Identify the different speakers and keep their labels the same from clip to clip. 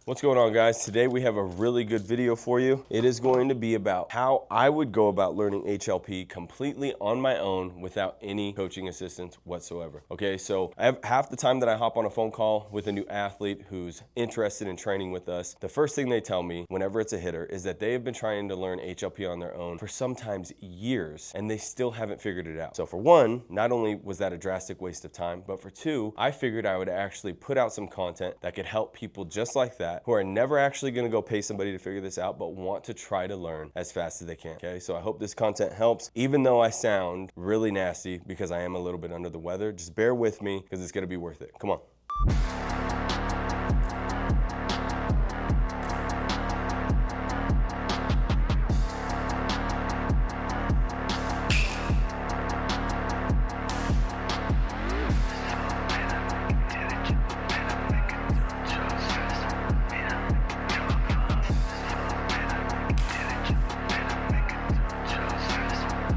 Speaker 1: What's going on, guys? Today we have a really good video for you. It is going to be about how I would go about learning HLP completely on my own without any coaching assistance whatsoever. Okay, so I have half the time that I hop on a phone call with a new athlete who's interested in training with us, the first thing they tell me whenever it's a hitter is that they have been trying to learn HLP on their own for sometimes years and they still haven't figured it out. So for one, not only was that a drastic waste of time, but for two, I figured I would actually put out some content that could help people just like that who are never actually going to go pay somebody to figure this out, but want to try to learn as fast as they can. Okay, so I hope this content helps, even though I sound really nasty because I am a little bit under the weather. Just bear with me because it's going to be worth it. Come on.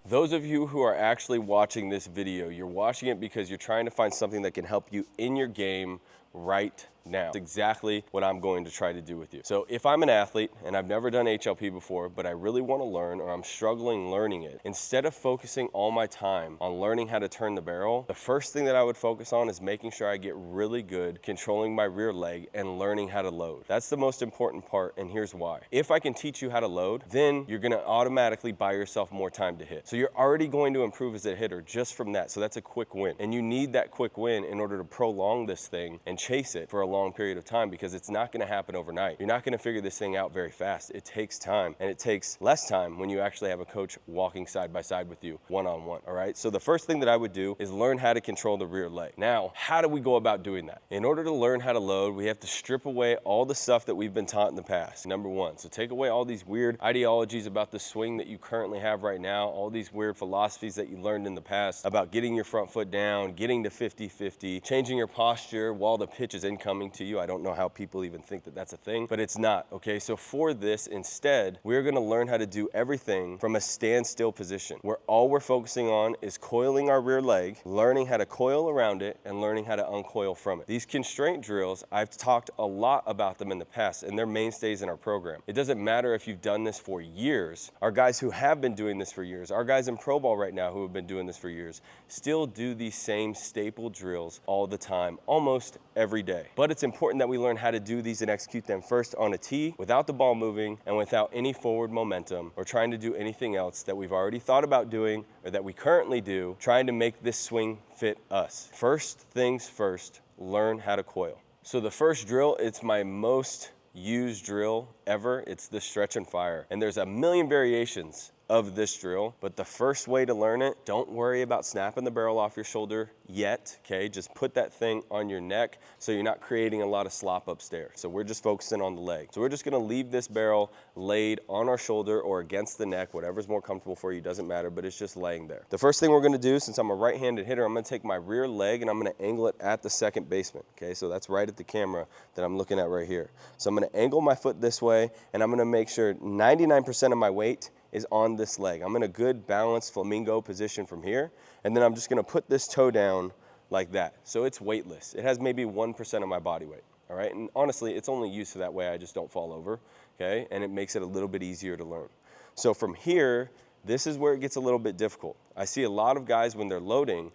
Speaker 1: Those of you who are actually watching this video, you're watching it because you're trying to find something that can help you in your game right now. It's exactly what I'm going to try to do with you. So if I'm an athlete and I've never done HLP before, but I really want to learn or I'm struggling learning it, instead of focusing all my time on learning how to turn the barrel, the first thing that I would focus on is making sure I get really good controlling my rear leg and learning how to load. That's the most important part, and here's why. If I can teach you how to load, then you're going to automatically buy yourself more time to hit. So you're already going to improve as a hitter just from that. So that's a quick win. And you need that quick win in order to prolong this thing and chase it for a long period of time, because it's not going to happen overnight. You're not going to figure this thing out very fast. It takes time, and it takes less time when you actually have a coach walking side by side with you one-on-one. All right, so the first thing that I would do is learn how to control the rear leg. Now, how do we go about doing that? In order to learn how to load, we have to strip away all the stuff that we've been taught in the past. Number one, so take away all these weird ideologies about the swing that you currently have right now, all these weird philosophies that you learned in the past about getting your front foot down, getting to 50-50, changing your posture while the pitch is incoming to you. I don't know how people even think that that's a thing, but it's not, okay? So for this, instead, we're gonna learn how to do everything from a standstill position, where all we're focusing on is coiling our rear leg, learning how to coil around it, and learning how to uncoil from it. These constraint drills, I've talked a lot about them in the past, and they're mainstays in our program. It doesn't matter if you've done this for years. Our guys who have been doing this for years, our guys in Pro Ball right now who have been doing this for years, still do these same staple drills all the time, almost every day. But it's important that we learn how to do these and execute them first on a tee without the ball moving and without any forward momentum or trying to do anything else that we've already thought about doing or that we currently do, trying to make this swing fit us. First things first, learn how to coil. So the first drill, it's my most used drill ever. It's the stretch and fire. And there's a million variations of this drill, but the first way to learn it, don't worry about snapping the barrel off your shoulder yet, okay? Just put that thing on your neck so you're not creating a lot of slop upstairs. So we're just focusing on the leg. So we're just gonna leave this barrel laid on our shoulder or against the neck, whatever's more comfortable for you, doesn't matter, but it's just laying there. The first thing we're gonna do, since I'm a right-handed hitter, I'm gonna take my rear leg and I'm gonna angle it at the second baseman, okay? So that's right at the camera that I'm looking at right here. So I'm gonna angle my foot this way and I'm gonna make sure 99% of my weight is on this leg. I'm in a good balanced flamingo position from here, and then I'm just gonna put this toe down like that. So it's weightless. It has maybe 1% of my body weight, all right? And honestly, it's only used to that way, I just don't fall over, okay? And it makes it a little bit easier to learn. So from here, this is where it gets a little bit difficult. I see a lot of guys when they're loading,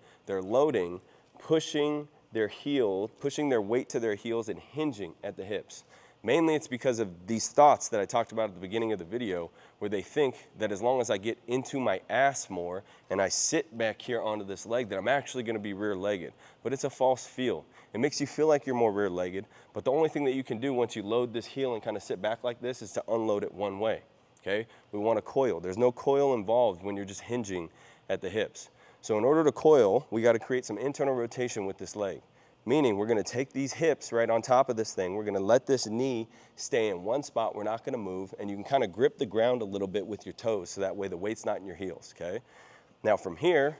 Speaker 1: pushing their heel, pushing their weight to their heels and hinging at the hips. Mainly it's because of these thoughts that I talked about at the beginning of the video, where they think that as long as I get into my ass more and I sit back here onto this leg, that I'm actually gonna be rear-legged. But it's a false feel. It makes you feel like you're more rear-legged, but the only thing that you can do once you load this heel and kind of sit back like this is to unload it one way, okay? We want to coil. There's no coil involved when you're just hinging at the hips. So in order to coil, we gotta create some internal rotation with this leg. Meaning we're gonna take these hips right on top of this thing. We're gonna let this knee stay in one spot. We're not gonna move, and you can kind of grip the ground a little bit with your toes so that way the weight's not in your heels, okay? Now from here,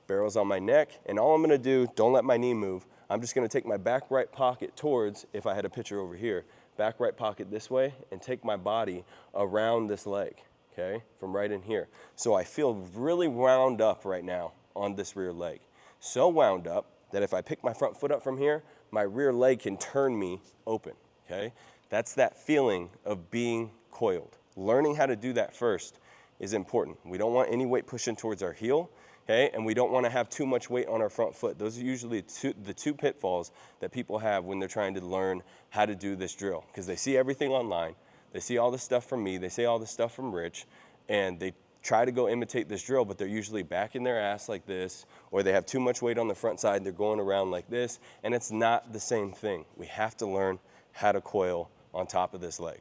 Speaker 1: barrel's on my neck, and all I'm gonna do, don't let my knee move, I'm just gonna take my back right pocket towards, if I had a picture over here, back right pocket this way, and take my body around this leg, okay? From right in here. So I feel really wound up right now on this rear leg. So wound up that if I pick my front foot up from here, my rear leg can turn me open, okay? That's that feeling of being coiled. Learning how to do that first is important. We don't want any weight pushing towards our heel, okay? And we don't want to have too much weight on our front foot. Those are usually the two pitfalls that people have when they're trying to learn how to do this drill, because they see everything online. They see all this stuff from me. They see all this stuff from Rich, and they try to go imitate this drill, but they're usually backing their ass like this, or they have too much weight on the front side. They're going around like this, and it's not the same thing. We have to learn how to coil on top of this leg.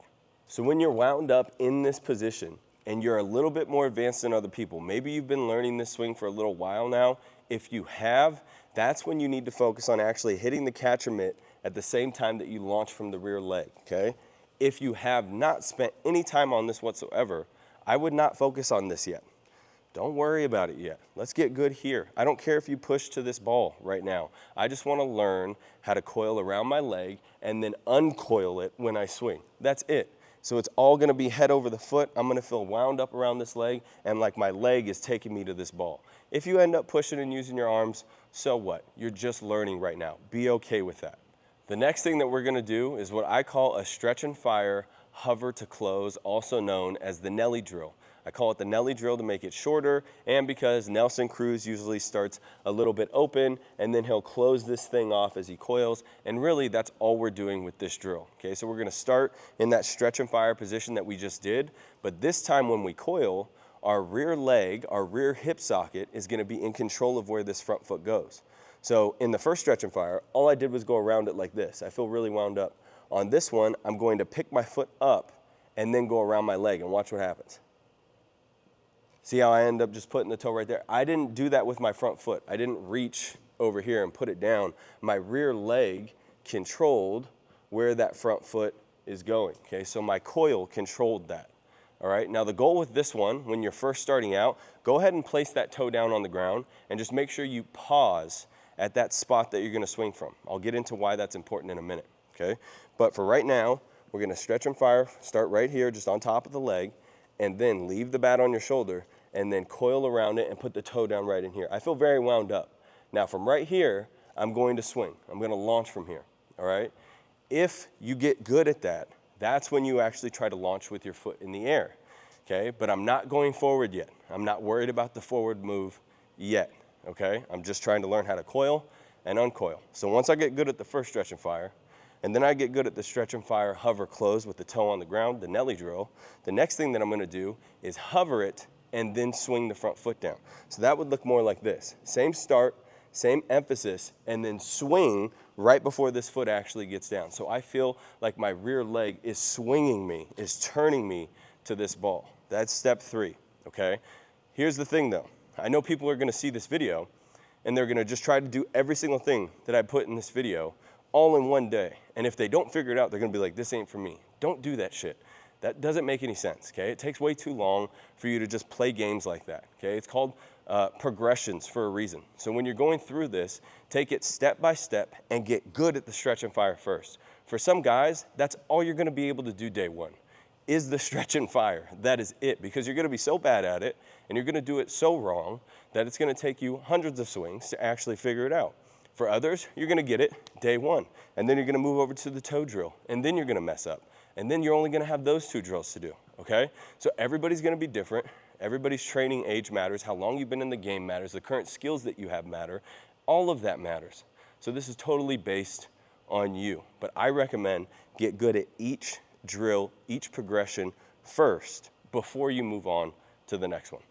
Speaker 1: So when you're wound up in this position and you're a little bit more advanced than other people, maybe you've been learning this swing for a little while now. If you have, that's when you need to focus on actually hitting the catcher mitt at the same time that you launch from the rear leg, okay? If you have not spent any time on this whatsoever, I would not focus on this yet. Don't worry about it yet. Let's get good here. I don't care if you push to this ball right now. I just want to learn how to coil around my leg and then uncoil it when I swing. That's it. So it's all going to be head over the foot. I'm going to feel wound up around this leg and like my leg is taking me to this ball. If you end up pushing and using your arms, so what? You're just learning right now. Be okay with that. The next thing that we're going to do is what I call a stretch and fire hover to close, also known as the Nelly drill. I call it the Nelly drill to make it shorter, and because Nelson Cruz usually starts a little bit open and then he'll close this thing off as he coils, and really that's all we're doing with this drill. Okay, so we're going to start in that stretch and fire position that we just did, but this time when we coil, our rear leg, our rear hip socket is going to be in control of where this front foot goes. So in the first stretch and fire, all I did was go around it like this. I feel really wound up. On this one, I'm going to pick my foot up and then go around my leg, and watch what happens. See how I end up just putting the toe right there? I didn't do that with my front foot. I didn't reach over here and put it down. My rear leg controlled where that front foot is going, okay? So my coil controlled that, all right? Now the goal with this one, when you're first starting out, go ahead and place that toe down on the ground and just make sure you pause at that spot that you're gonna swing from. I'll get into why that's important in a minute, okay? But for right now, we're gonna stretch and fire, start right here, just on top of the leg, and then leave the bat on your shoulder and then coil around it and put the toe down right in here. I feel very wound up. Now from right here, I'm going to swing. I'm gonna launch from here, all right? If you get good at that, that's when you actually try to launch with your foot in the air, okay? But I'm not going forward yet. I'm not worried about the forward move yet, okay? I'm just trying to learn how to coil and uncoil. So once I get good at the first stretch and fire, and then I get good at the stretch and fire hover close with the toe on the ground, the Nelly drill, the next thing that I'm gonna do is hover it and then swing the front foot down. So that would look more like this. Same start, same emphasis, and then swing right before this foot actually gets down. So I feel like my rear leg is swinging me, is turning me to this ball. That's step 3, okay? Here's the thing though. I know people are gonna see this video and they're gonna just try to do every single thing that I put in this video all in one day. And if they don't figure it out, they're gonna be like, this ain't for me. Don't do that shit. That doesn't make any sense, okay? It takes way too long for you to just play games like that, okay? It's called progressions for a reason. So when you're going through this, take it step by step and get good at the stretch and fire first. For some guys, that's all you're gonna be able to do day one, is the stretch and fire. That is it, because you're gonna be so bad at it and you're gonna do it so wrong that it's gonna take you hundreds of swings to actually figure it out. For others, you're gonna get it day one, and then you're gonna move over to the toe drill, and then you're gonna mess up. And then you're only gonna have those 2 drills to do, okay? So everybody's gonna be different. Everybody's training age matters. How long you've been in the game matters. The current skills that you have matter. All of that matters. So this is totally based on you. But I recommend get good at each drill, each progression first before you move on to the next one.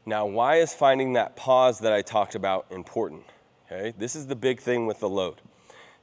Speaker 1: Now, why is finding that pause that I talked about important? Okay, this is the big thing with the load.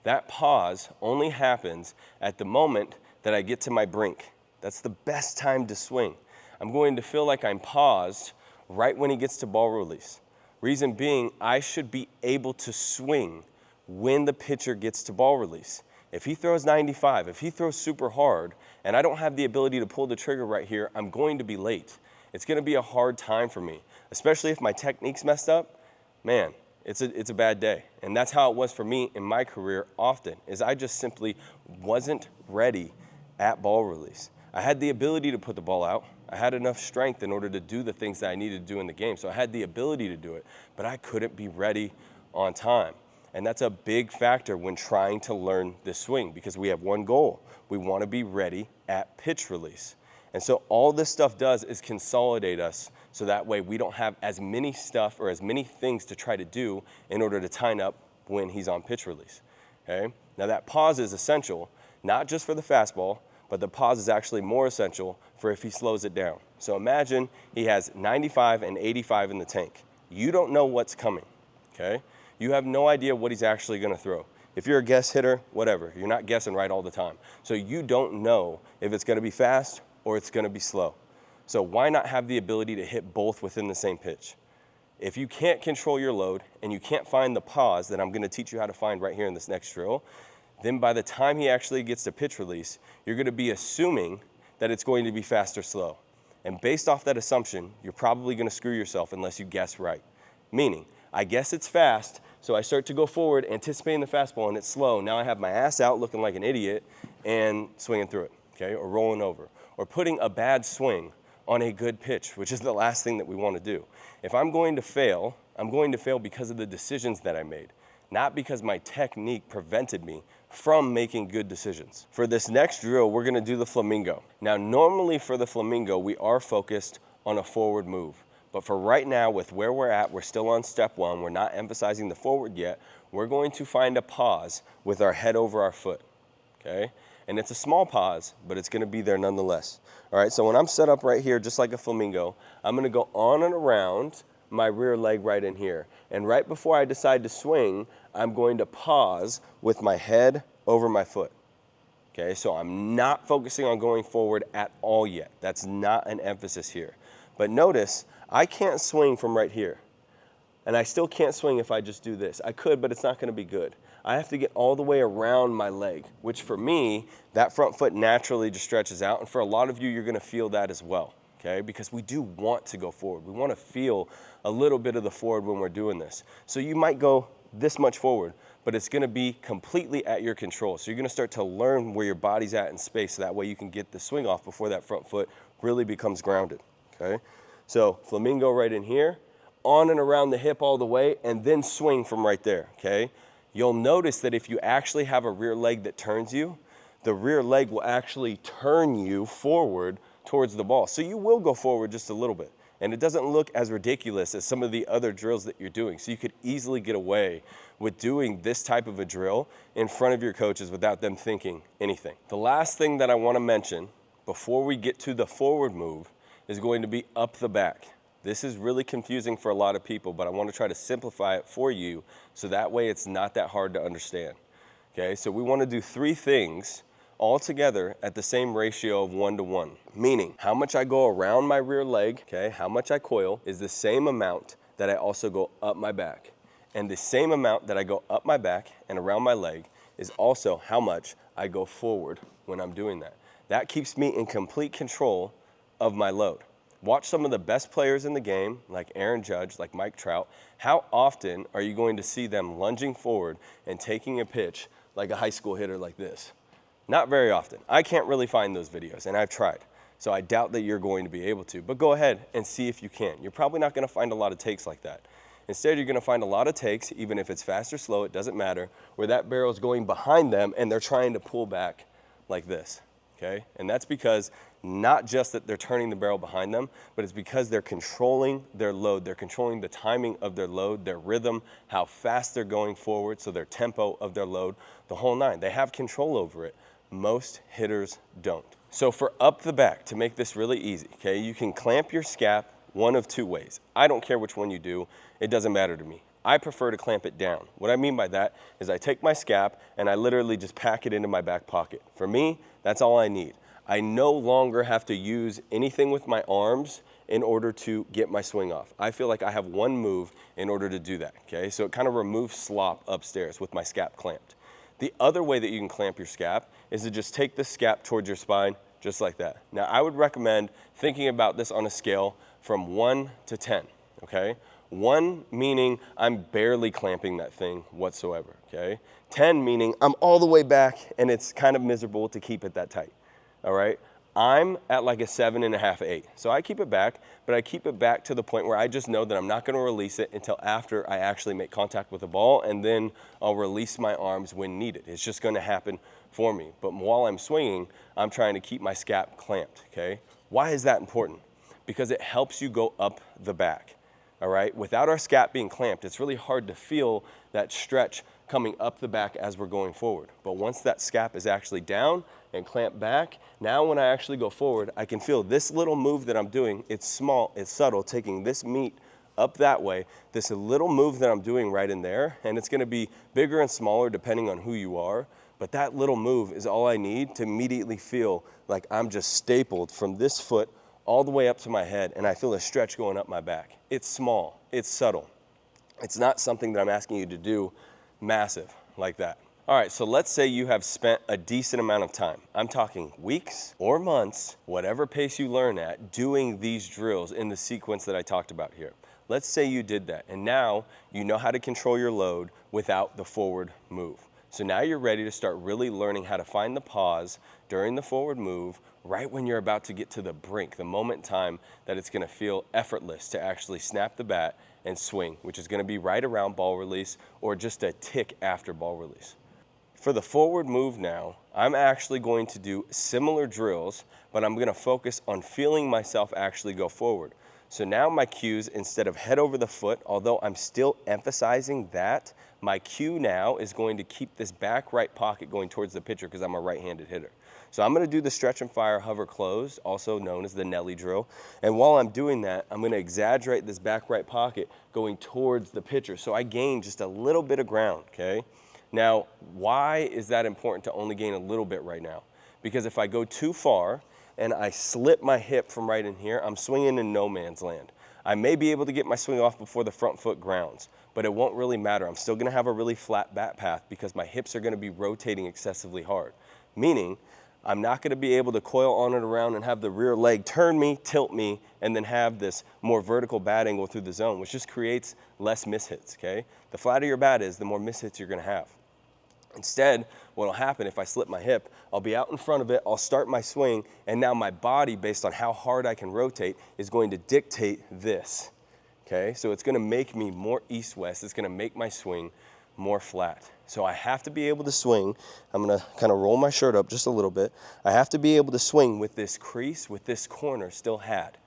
Speaker 1: That pause only happens at the moment that I get to my brink. That's the best time to swing. I'm going to feel like I'm paused right when he gets to ball release. Reason being, I should be able to swing when the pitcher gets to ball release. If he throws 95, if he throws super hard, and I don't have the ability to pull the trigger right here, I'm going to be late. It's gonna be a hard time for me, especially if my technique's messed up. Man, it's a bad day. And that's how it was for me in my career often, is I just simply wasn't ready at ball release. I had the ability to put the ball out. I had enough strength in order to do the things that I needed to do in the game. So I had the ability to do it, but I couldn't be ready on time. And that's a big factor when trying to learn this swing because we have one goal. We want to be ready at pitch release. And so all this stuff does is consolidate us so that way we don't have as many stuff or as many things to try to do in order to time up when he's on pitch release, okay? Now that pause is essential, not just for the fastball, but the pause is actually more essential for if he slows it down. So imagine he has 95 and 85 in the tank. You don't know what's coming, okay? You have no idea what he's actually gonna throw. If you're a guess hitter, whatever, you're not guessing right all the time. So you don't know if it's gonna be fast or it's gonna be slow. So why not have the ability to hit both within the same pitch? If you can't control your load and you can't find the pause that I'm gonna teach you how to find right here in this next drill, then by the time he actually gets to pitch release, you're gonna be assuming that it's going to be fast or slow. And based off that assumption, you're probably gonna screw yourself unless you guess right. Meaning, I guess it's fast, so I start to go forward, anticipating the fastball, and it's slow. Now I have my ass out looking like an idiot and swinging through it, okay, or rolling over, or putting a bad swing on a good pitch, which is the last thing that we want to do. If I'm going to fail, I'm going to fail because of the decisions that I made, not because my technique prevented me from making good decisions. For this next drill, we're gonna do the Flamingo. Now, normally for the Flamingo, we are focused on a forward move. But for right now, with where we're at, we're still on step one. We're not emphasizing the forward yet. We're going to find a pause with our head over our foot, okay? And it's a small pause, but it's gonna be there nonetheless. All right, so when I'm set up right here, just like a Flamingo, I'm gonna go on and around my rear leg right in here. And right before I decide to swing, I'm going to pause with my head over my foot. Okay, so I'm not focusing on going forward at all yet. That's not an emphasis here. But notice, I can't swing from right here. And I still can't swing if I just do this. I could, but it's not gonna be good. I have to get all the way around my leg, which for me, that front foot naturally just stretches out. And for a lot of you, you're gonna feel that as well, okay? Because we do want to go forward. We wanna feel a little bit of the forward when we're doing this. So you might go this much forward, but it's gonna be completely at your control. So you're gonna start to learn where your body's at in space, so that way you can get the swing off before that front foot really becomes grounded, okay? So Flamingo right in here, on and around the hip all the way, and then swing from right there, okay? You'll notice that if you actually have a rear leg that turns you, the rear leg will actually turn you forward towards the ball. So you will go forward just a little bit. And it doesn't look as ridiculous as some of the other drills that you're doing. So you could easily get away with doing this type of a drill in front of your coaches without them thinking anything. The last thing that I want to mention before we get to the forward move is going to be up the back. This is really confusing for a lot of people, but I want to try to simplify it for you so that way it's not that hard to understand. Okay, so we want to do three things all together at the same ratio of 1-to-1, meaning how much I go around my rear leg, okay, how much I coil is the same amount that I also go up my back. And the same amount that I go up my back and around my leg is also how much I go forward when I'm doing that. That keeps me in complete control of my load. Watch some of the best players in the game, like Aaron Judge, like Mike Trout. How often are you going to see them lunging forward and taking a pitch like a high school hitter like this? Not very often. I can't really find those videos, and I've tried. So I doubt that you're going to be able to, but go ahead and see if you can. You're probably not gonna find a lot of takes like that. Instead, you're gonna find a lot of takes, even if it's fast or slow, it doesn't matter, where that barrel's going behind them and they're trying to pull back like this, okay? And that's because not just that they're turning the barrel behind them, but it's because they're controlling their load. They're controlling the timing of their load, their rhythm, how fast they're going forward, so their tempo of their load, the whole nine. They have control over it. Most hitters don't. So for up the back, to make this really easy, okay, you can clamp your scap one of two ways. I don't care which one you do. It doesn't matter to me. I prefer to clamp it down. What I mean by that is I take my scap and I literally just pack it into my back pocket. For me, that's all I need. I no longer have to use anything with my arms in order to get my swing off. I feel like I have one move in order to do that, okay? So it kind of removes slop upstairs with my scap clamped. The other way that you can clamp your scap is to just take the scap towards your spine, just like that. Now, I would recommend thinking about this on a scale from 1 to 10, okay? 1 meaning I'm barely clamping that thing whatsoever, okay? 10 meaning I'm all the way back and it's kind of miserable to keep it that tight, all right? I'm at like a 7.5, 8. So I keep it back, but I keep it back to the point where I just know that I'm not gonna release it until after I actually make contact with the ball, and then I'll release my arms when needed. It's just gonna happen for me. But while I'm swinging, I'm trying to keep my scap clamped, okay? Why is that important? Because it helps you go up the back, all right? Without our scap being clamped, it's really hard to feel that stretch coming up the back as we're going forward. But once that scap is actually down and clamped back, now when I actually go forward, I can feel this little move that I'm doing. It's small, it's subtle, taking this meat up that way, this little move that I'm doing right in there, and it's gonna be bigger and smaller depending on who you are, but that little move is all I need to immediately feel like I'm just stapled from this foot all the way up to my head, and I feel a stretch going up my back. It's small, it's subtle. It's not something that I'm asking you to do massive like that. All right, so let's say you have spent a decent amount of time. I'm talking weeks or months, whatever pace you learn at, doing these drills in the sequence that I talked about here. Let's say you did that, and now you know how to control your load without the forward move. So now you're ready to start really learning how to find the pause during the forward move right when you're about to get to the brink, the moment in time that it's gonna feel effortless to actually snap the bat and swing, which is gonna be right around ball release or just a tick after ball release. For the forward move now, I'm actually going to do similar drills, but I'm gonna focus on feeling myself actually go forward. So now my cues, instead of head over the foot, although I'm still emphasizing that, my cue now is going to keep this back right pocket going towards the pitcher because I'm a right-handed hitter. So I'm gonna do the stretch and fire hover closed, also known as the Nelly drill. And while I'm doing that, I'm gonna exaggerate this back right pocket going towards the pitcher. So I gain just a little bit of ground, okay? Now, why is that important to only gain a little bit right now? Because if I go too far and I slip my hip from right in here, I'm swinging in no man's land. I may be able to get my swing off before the front foot grounds, but it won't really matter. I'm still gonna have a really flat bat path because my hips are gonna be rotating excessively hard. Meaning, I'm not gonna be able to coil on and around and have the rear leg turn me, tilt me, and then have this more vertical bat angle through the zone, which just creates less mishits, okay? The flatter your bat is, the more mishits you're gonna have. Instead, what'll happen if I slip my hip, I'll be out in front of it, I'll start my swing, and now my body, based on how hard I can rotate, is going to dictate this, okay? So it's gonna make me more east-west, it's gonna make my swing more flat. So I have to be able to swing. I'm gonna kind of roll my shirt up just a little bit. I have to be able to swing with this crease, with this corner still had.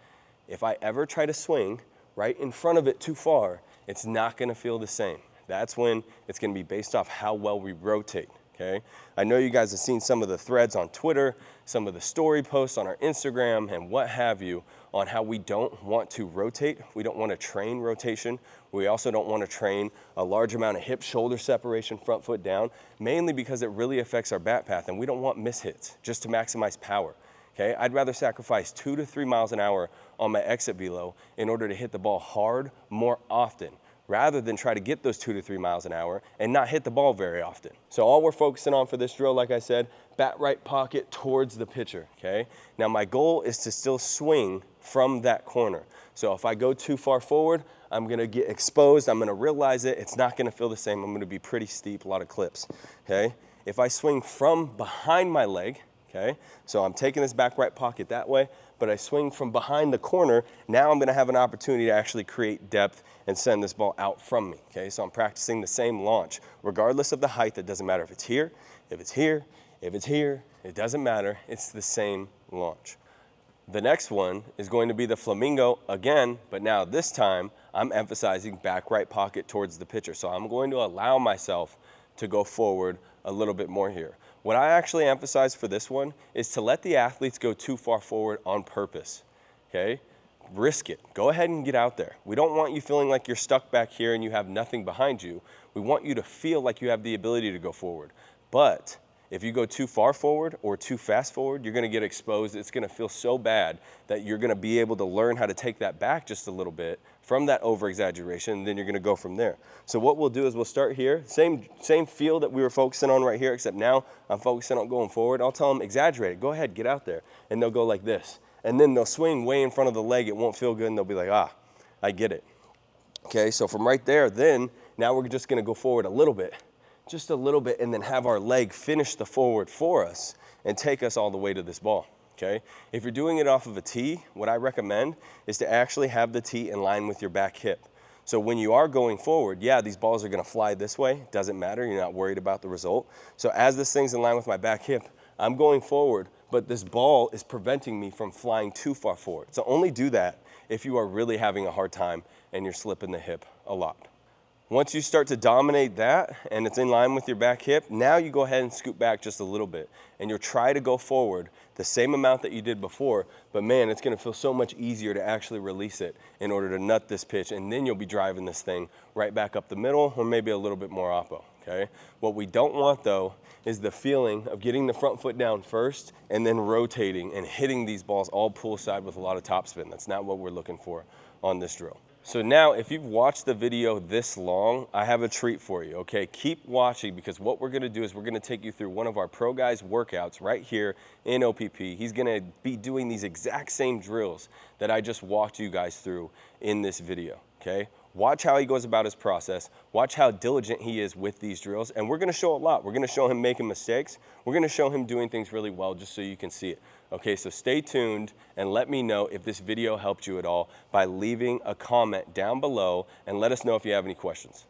Speaker 1: If I ever try to swing right in front of it too far, it's not gonna feel the same. That's when it's gonna be based off how well we rotate, okay? I know you guys have seen some of the threads on Twitter, some of the story posts on our Instagram and what have you on how we don't want to rotate. We don't want to train rotation. We also don't want to train a large amount of hip shoulder separation, front foot down, mainly because it really affects our bat path and we don't want mishits just to maximize power. Okay, I'd rather sacrifice 2 to 3 miles an hour on my exit velo in order to hit the ball hard more often, rather than try to get those 2 to 3 miles an hour and not hit the ball very often. So all we're focusing on for this drill, like I said, bat right pocket towards the pitcher, okay? Now my goal is to still swing from that corner. So if I go too far forward, I'm gonna get exposed, I'm gonna realize it, it's not gonna feel the same, I'm gonna be pretty steep, a lot of clips, okay? If I swing from behind my leg, okay, so I'm taking this back right pocket that way, but I swing from behind the corner, now I'm gonna have an opportunity to actually create depth and send this ball out from me, okay? So I'm practicing the same launch. Regardless of the height, it doesn't matter if it's here, if it's here, if it's here, it doesn't matter, it's the same launch. The next one is going to be the Flamingo again, but now this time I'm emphasizing back right pocket towards the pitcher. So I'm going to allow myself to go forward a little bit more here. What I actually emphasize for this one is to let the athletes go too far forward on purpose, okay? Risk it. Go ahead and get out there. We don't want you feeling like you're stuck back here and you have nothing behind you. We want you to feel like you have the ability to go forward. But if you go too far forward or too fast forward, you're gonna get exposed. It's gonna feel so bad that you're gonna be able to learn how to take that back just a little bit from that over-exaggeration, and then you're gonna go from there. So what we'll do is we'll start here, same feel that we were focusing on right here, except now I'm focusing on going forward. I'll tell them, exaggerate it, go ahead, get out there. And they'll go like this. And then they'll swing way in front of the leg, it won't feel good, and they'll be like, ah, I get it. Okay, so from right there, then, now we're just gonna go forward a little bit, just a little bit, and then have our leg finish the forward for us and take us all the way to this ball, okay? If you're doing it off of a tee, what I recommend is to actually have the tee in line with your back hip. So when you are going forward, yeah, these balls are gonna fly this way, doesn't matter, you're not worried about the result. So as this thing's in line with my back hip, I'm going forward, but this ball is preventing me from flying too far forward. So only do that if you are really having a hard time and you're slipping the hip a lot. Once you start to dominate that and it's in line with your back hip, now you go ahead and scoot back just a little bit and you'll try to go forward the same amount that you did before, but man, it's gonna feel so much easier to actually release it in order to nut this pitch, and then you'll be driving this thing right back up the middle or maybe a little bit more oppo, okay? What we don't want though is the feeling of getting the front foot down first and then rotating and hitting these balls all poolside with a lot of topspin. That's not what we're looking for on this drill. So now, if you've watched the video this long, I have a treat for you, okay? Keep watching, because what we're gonna do is we're gonna take you through one of our pro guys' workouts right here in OPP. He's gonna be doing these exact same drills that I just walked you guys through in this video, okay? Watch how he goes about his process. Watch how diligent he is with these drills. And we're gonna show a lot. We're gonna show him making mistakes. We're gonna show him doing things really well just so you can see it. Okay, so stay tuned and let me know if this video helped you at all by leaving a comment down below, and let us know if you have any questions.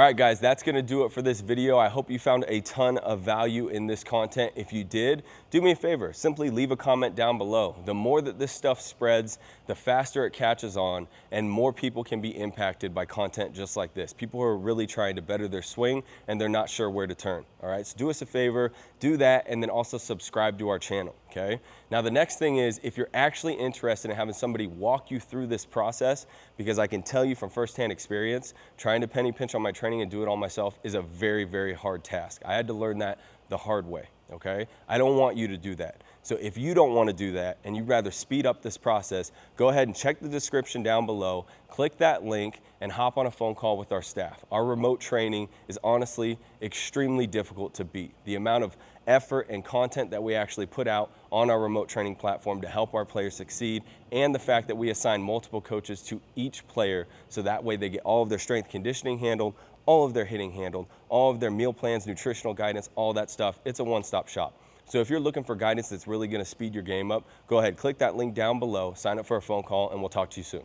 Speaker 1: All right, guys, that's gonna do it for this video. I hope you found a ton of value in this content. If you did, do me a favor, simply leave a comment down below. The more that this stuff spreads, the faster it catches on, and more people can be impacted by content just like this. People who are really trying to better their swing and they're not sure where to turn. All right, so do us a favor, do that, and then also subscribe to our channel, okay? Now, the next thing is, if you're actually interested in having somebody walk you through this process, because I can tell you from firsthand experience, trying to penny pinch on my training and do it all myself is a very, very hard task. I had to learn that the hard way, okay? I don't want you to do that. So if you don't want to do that and you'd rather speed up this process, go ahead and check the description down below, click that link, and hop on a phone call with our staff. Our remote training is honestly extremely difficult to beat. The amount of effort and content that we actually put out on our remote training platform to help our players succeed, and the fact that we assign multiple coaches to each player so that way they get all of their strength conditioning handled, all of their hitting handled, all of their meal plans, nutritional guidance, all that stuff. It's a one-stop shop. So if you're looking for guidance that's really going to speed your game up, go ahead, click that link down below, sign up for a phone call, and we'll talk to you soon.